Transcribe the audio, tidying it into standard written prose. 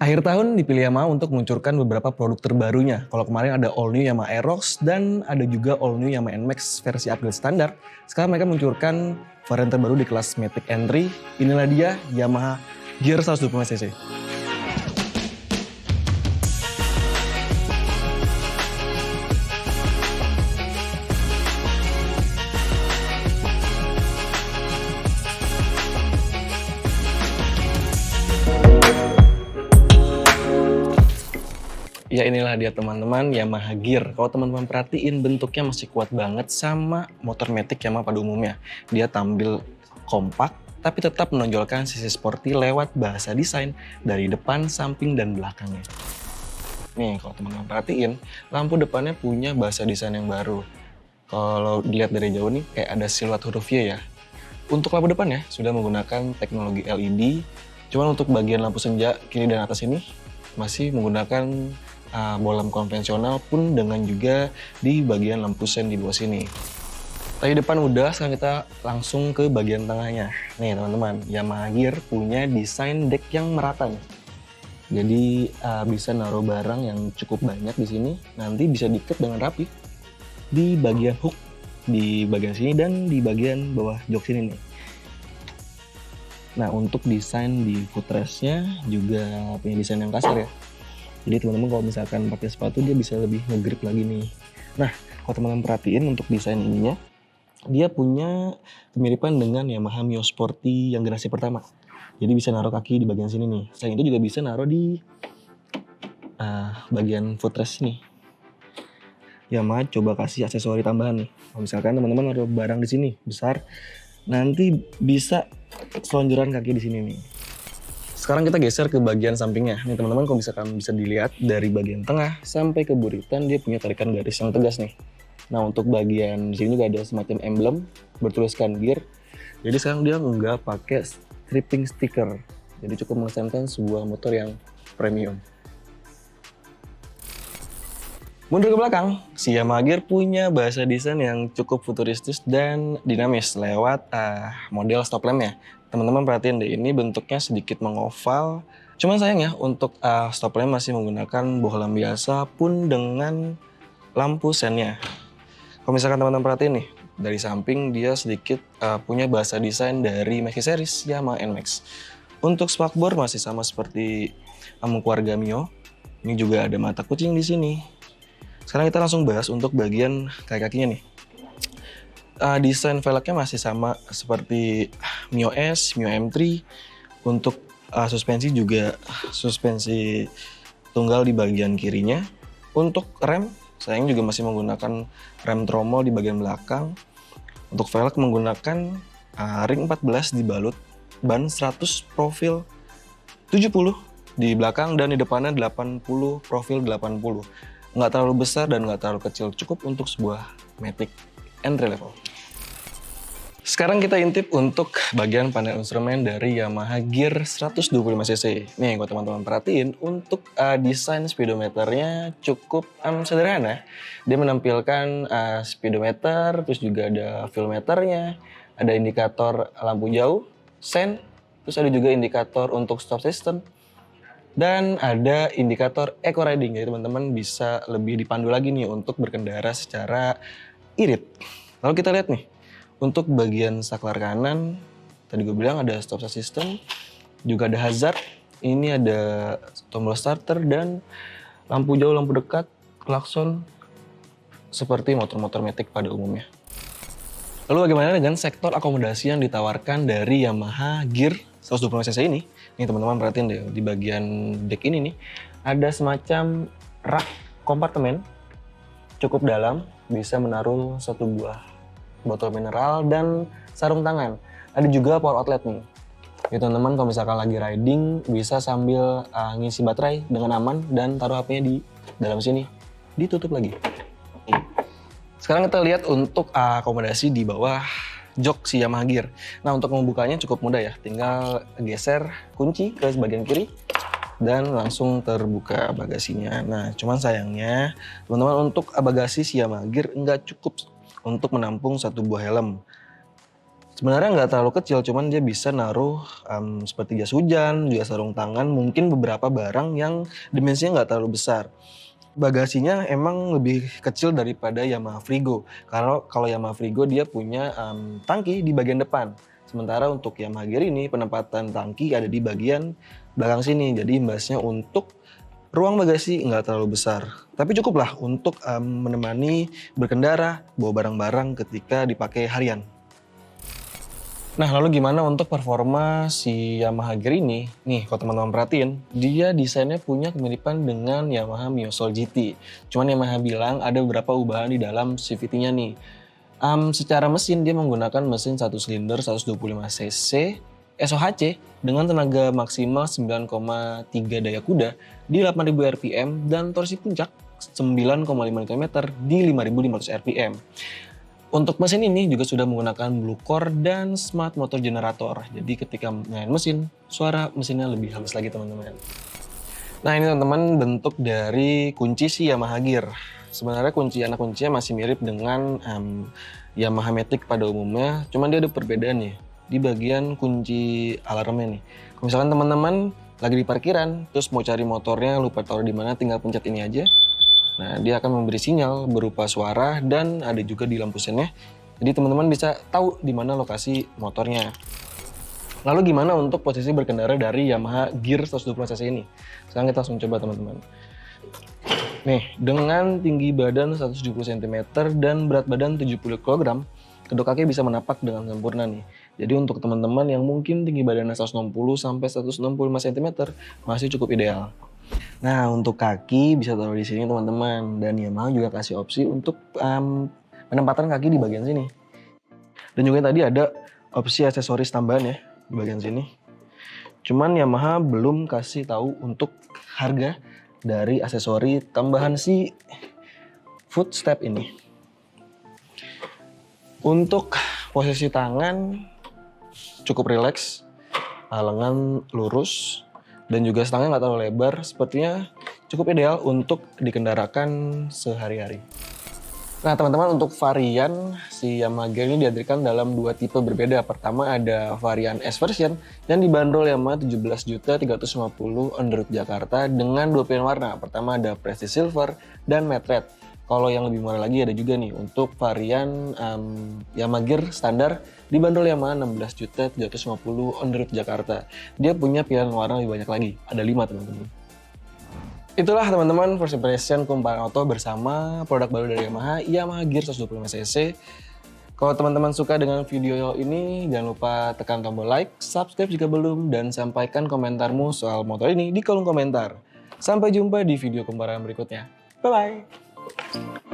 Akhir tahun dipilih Yamaha untuk meluncurkan beberapa produk terbarunya. Kalau kemarin ada all new Yamaha Aerox dan ada juga all new Yamaha NMAX versi upgrade standar. Sekarang mereka meluncurkan varian terbaru di kelas Matic Entry. Inilah dia Yamaha Gear 125cc. Ya inilah dia teman-teman Yamaha Gear. Kalau teman-teman perhatiin bentuknya masih kuat banget sama motor Matic Yamaha pada umumnya. Dia tampil kompak tapi tetap menonjolkan sisi sporty lewat bahasa desain dari depan, samping, dan belakangnya. Nih kalau teman-teman perhatiin, lampu depannya punya bahasa desain yang baru. Kalau dilihat dari jauh nih kayak ada siluet huruf Y ya. Untuk lampu depannya sudah menggunakan teknologi LED, cuman untuk bagian lampu senja kiri dan atas ini masih menggunakan bolam konvensional pun dengan juga di bagian lampu sen di bawah sini. Tadi depan udah, sekarang kita langsung ke bagian tengahnya. Nih teman-teman, Yamaha Gear punya desain deck yang merata nih. Jadi bisa naruh barang yang cukup banyak di sini, nanti bisa diikat dengan rapi di bagian hook di bagian sini dan di bagian bawah jok sini nih. Nah untuk desain di footrestnya juga punya desain yang kasar ya. Jadi teman-teman kalau misalkan pakai sepatu dia bisa lebih nge-grip lagi nih. Nah kalau teman-teman perhatiin untuk desain ininya, dia punya kemiripan dengan Yamaha Mio Sporty yang generasi pertama. Jadi bisa naruh kaki di bagian sini nih. Selain itu juga bisa naruh di bagian footrest nih. Yamaha coba kasih aksesori tambahan nih. Kalau misalkan teman-teman naruh barang di sini besar, nanti bisa selonjoran kaki di sini nih. Sekarang kita geser ke bagian sampingnya. Nih teman-teman kalau misalkan bisa dilihat dari bagian tengah sampai ke buritan dia punya tarikan garis yang tegas nih. Nah untuk bagian di sini juga ada semacam emblem bertuliskan Gear. Jadi sekarang dia nggak pakai stripping sticker. Jadi cukup mengesankan sebuah motor yang premium. Mundur ke belakang, si Yamaha Gear punya bahasa desain yang cukup futuristis dan dinamis lewat model stop lampnya. Teman-teman perhatiin deh, ini bentuknya sedikit mengoval. Cuman sayang ya, untuk stop lamp masih menggunakan bohlam biasa pun dengan lampu sennya. Kalau misalkan teman-teman perhatiin nih, dari samping dia sedikit punya bahasa desain dari Maxi Series Yamaha NMAX. Untuk spakbor masih sama seperti keluarga Mio. Ini juga ada mata kucing di sini. Sekarang kita langsung bahas untuk bagian kaki-kakinya nih. Desain velgnya masih sama seperti Mio S, Mio M3. Untuk suspensi juga suspensi tunggal di bagian kirinya. Untuk rem, sayang juga masih menggunakan rem tromol di bagian belakang. Untuk velg menggunakan ring 14 dibalut ban 100 profil 70 di belakang dan di depannya 80 profil 80. Nggak terlalu besar dan nggak terlalu kecil, cukup untuk sebuah Matic entry level. Sekarang kita intip untuk bagian panel instrumen dari Yamaha Gear 125cc. Nih kalau teman-teman perhatiin, untuk desain speedometernya cukup sederhana. Dia menampilkan speedometer, terus juga ada fuelmeternya, ada indikator lampu jauh, sen, terus ada juga indikator untuk stop system, dan ada indikator eco riding. Jadi teman-teman bisa lebih dipandu lagi nih untuk berkendara secara irit. Lalu kita lihat nih, untuk bagian saklar kanan, tadi gue bilang ada stop system, juga ada hazard, ini ada tombol starter dan lampu jauh, lampu dekat, klakson, seperti motor-motor Matic pada umumnya. Lalu bagaimana dengan sektor akomodasi yang ditawarkan dari Yamaha Gear 125cc ini? Nih teman-teman perhatiin deh, di bagian deck ini nih, ada semacam rak kompartemen, cukup dalam, bisa menaruh satu buah botol mineral dan sarung tangan. Ada juga power outlet nih. Jadi teman-teman kalau misalkan lagi riding bisa sambil ngisi baterai dengan aman dan taruh HP-nya di dalam sini. Ditutup lagi. Sekarang kita lihat untuk akomodasi di bawah jok si Yamaha Gear. Nah untuk membukanya cukup mudah ya. Tinggal geser kunci ke bagian kiri dan langsung terbuka bagasinya. Nah cuman sayangnya teman-teman untuk bagasi si Yamaha Gear nggak cukup untuk menampung satu buah helm. Sebenarnya nggak terlalu kecil, cuman dia bisa naruh seperti jas hujan, juga sarung tangan, mungkin beberapa barang yang dimensinya nggak terlalu besar. Bagasinya emang lebih kecil daripada Yamaha Frigo. Karena kalau Yamaha Frigo dia punya tangki di bagian depan. Sementara untuk Yamaha Gear ini penempatan tangki ada di bagian belakang sini. Jadi imbasnya untuk ruang bagasi nggak terlalu besar. Tapi cukuplah untuk menemani berkendara, bawa barang-barang ketika dipakai harian. Nah, lalu gimana untuk performa si Yamaha Gear ini? Nih, kalau teman-teman perhatiin, dia desainnya punya kemiripan dengan Yamaha Mio Soul GT. Cuman Yamaha bilang ada beberapa ubahan di dalam CVT-nya nih. Secara mesin, dia menggunakan mesin 1 silinder 125 cc SOHC dengan tenaga maksimal 9,3 daya kuda di 8.000 rpm dan torsi puncak 9,5 Nm di 5.500 rpm. Untuk mesin ini juga sudah menggunakan Blue Core dan Smart Motor Generator. Jadi ketika menyalain mesin, suara mesinnya lebih halus lagi teman-teman. Nah ini teman-teman bentuk dari kunci si Yamaha Gear. Sebenarnya kuncinya masih mirip dengan Yamaha Matic pada umumnya. Cuman dia ada perbedaan nih di bagian kunci alarmnya nih. Kalau misalkan teman-teman lagi di parkiran, terus mau cari motornya lupa taruh di mana, tinggal pencet ini aja. Nah, dia akan memberi sinyal berupa suara dan ada juga di lampu sennya. Jadi teman-teman bisa tahu di mana lokasi motornya. Lalu gimana untuk posisi berkendara dari Yamaha Gear 120 cc ini? Sekarang kita langsung coba teman-teman. Nih, dengan tinggi badan 170 cm dan berat badan 70 kg, kedua kaki bisa menapak dengan sempurna nih. Jadi untuk teman-teman yang mungkin tinggi badannya 160 sampai 165 cm masih cukup ideal. Nah, untuk kaki bisa taruh di sini teman-teman, dan Yamaha juga kasih opsi untuk penempatan kaki di bagian sini. Dan juga tadi ada opsi aksesoris tambahan ya di bagian sini. Cuman Yamaha belum kasih tahu untuk harga dari aksesori tambahan si footstep ini. Untuk posisi tangan cukup rileks, lengan lurus, dan juga stangnya nggak terlalu lebar, sepertinya cukup ideal untuk dikendarakan sehari-hari. Nah teman-teman, untuk varian si Yamaha Gear ini dihadirkan dalam 2 tipe berbeda. Pertama ada varian S version yang dibanderol Yamaha 17.350 on the road Jakarta dengan 2 pilihan warna. Pertama ada Prestige Silver dan Matte Red. Kalau yang lebih murah lagi ada juga nih untuk varian Yamaha Gear standar dibanderol Yamaha 16.350 on the road Jakarta. Dia punya pilihan warna lebih banyak lagi, ada 5 teman-teman. Itulah teman-teman first impression kumparan auto bersama produk baru dari Yamaha, Yamaha Gear 125 cc. Kalau teman-teman suka dengan video ini, jangan lupa tekan tombol like, subscribe jika belum, dan sampaikan komentarmu soal motor ini di kolom komentar. Sampai jumpa di video kumparan berikutnya. Bye-bye!